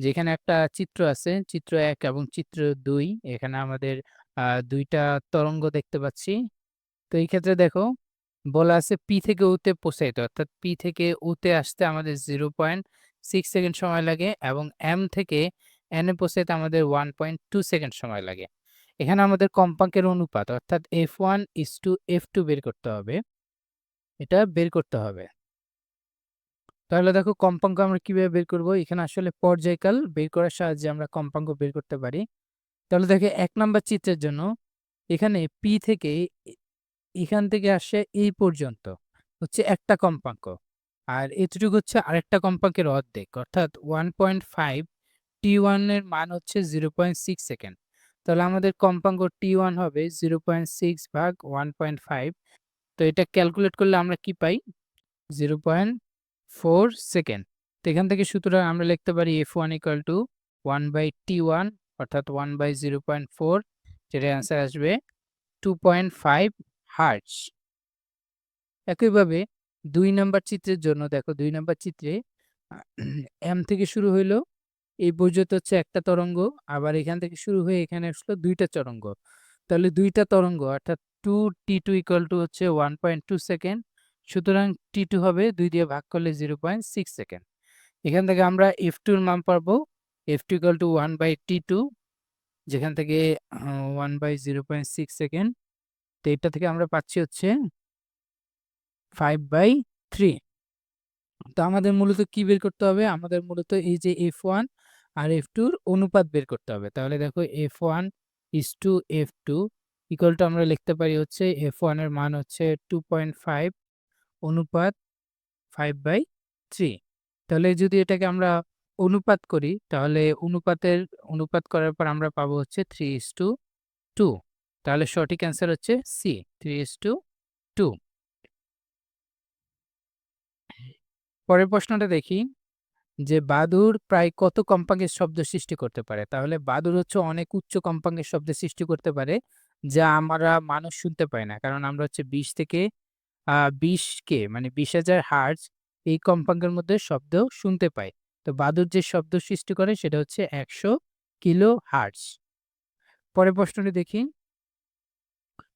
যেখানে একটা চিত্র আছে, চিত্র ১ এবং চিত্র ২ এখানে আমাদের ২ টা তরঙ্গ দেখতে পাচ্ছি। তো এই ক্ষেত্রে দেখো বলা আছে P থেকে U তে প্রসারিত অর্থাৎ P থেকে U তে আসতে আমাদের 0.6 সেকেন্ড সময় লাগে এবং M থেকে N এ পৌঁছাইতে আমাদের 1.2 সেকেন্ড সময় লাগে। এখানে আমাদের কম্পাঙ্কের অনুপাত অর্থাৎ F1:F2 বের করতে হবে। এটা বের করতে হবে। তাহলে দেখো কম্পাঙ্ক আমরা কিভাবে বের করব? এখানে আসলে পর্যায়কাল বের করার সাহায্যে আমরা কম্পাঙ্ক বের করতে পারি। তাহলে দেখো ১ নাম্বার চিত্রের জন্য এখানে P থেকে এখান থেকে আসে এই পর্যন্ত হচ্ছে একটা কম্পাঙ্ক। আর এতটুকু হচ্ছে আরেকটা কম্পাঙ্কের অর্ধেক অর্থাৎ 1.5 T1 এর মান হচ্ছে 0.6 সেকেন্ড। তাহলে আমাদের কম্পাঙ্ক T1 হবে 0.6 ভাগ 1.5। তো এটা ক্যালকুলেট করলে আমরা কি পাই? 0.4 সেকেন্ড। তো এখান থেকে সুতরাং আমরা লিখতে পারি F1 = 1/T1 অর্থাৎ 1/0.4 যেটার অ্যান্সার আসবে 2.5 হার্টজ। একইভাবে ২ নাম্বার চিত্রের জন্য দেখো ২ নাম্বার চিত্রে M থেকে শুরু হইলো এই পর্যন্ত হচ্ছে একটা তরঙ্গ, আবার এখান থেকে শুরু হয়ে এখানে আসলো ২ টা তরঙ্গ। তাহলে ২ টা তরঙ্গ অর্থাৎ T2 = হচ্ছে 1.2 সেকেন্ড। সুতরাং T2 হবে ২ দিয়ে ভাগ করলে 0.6 সেকেন্ড। এখান থেকে আমরা F2 এর মান পাবো। F2 = 1/T2 যেখান থেকে 1/0.6 সেকেন্ড। তো এটা থেকে আমরা পাচ্ছি হচ্ছে 5/3। তো আমাদের মূলত কি বের করতে হবে? আমাদের মূলত এই যে F1 আর F2 র অনুপাত বের করতে হবে। তাহলে দেখো F1:F2 আমরা লিখতে পারি হচ্ছে F1 এর মান হচ্ছে 2.5 অনুপাত 5/3। তাহলে যদি এটাকে আমরা অনুপাত করি তাহলে অনুপাত করার পর আমরা পাবো হচ্ছে 3:2। তাহলে সঠিক অ্যান্সার হচ্ছে সি 3:2। পরের প্রশ্নটা দেখি যে বাদুড় প্রায় কত কম্পাঙ্কের শব্দ সৃষ্টি করতে পারে? তাহলে বাদুড় হচ্ছে অনেক উচ্চ কম্পাঙ্কের শব্দ সৃষ্টি করতে পারে যা আমরা মানুষ শুনতে পাই না। কারণ আমরা হচ্ছে ২০ থেকে ২০ কে মানে ২০,০০০ হার্টজ এই কম্পাঙ্কের মধ্যে শব্দ শুনতে পাই। তো বাদুড় যে শব্দ সৃষ্টি করে সেটা হচ্ছে ১০০ কিলো হার্টজ। পরের প্রশ্নটি দেখি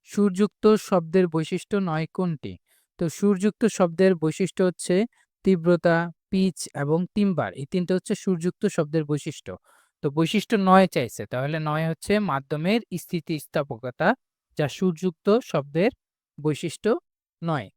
সুরযুক্ত শব্দের বৈশিষ্ট্য নয় কোনটি? তো সুরযুক্ত শব্দের বৈশিষ্ট্য হচ্ছে তীব্রতা, পিচ এবং টিম্বার। এই ৩ টা হচ্ছে সুরযুক্ত শব্দের বৈশিষ্ট্য। তো বৈশিষ্ট্য ৯ চাইছে। তাহলে ৯ হচ্ছে মাধ্যমের স্থিতিস্থাপকতা যা সুরযুক্ত শব্দের বৈশিষ্ট্য নয়।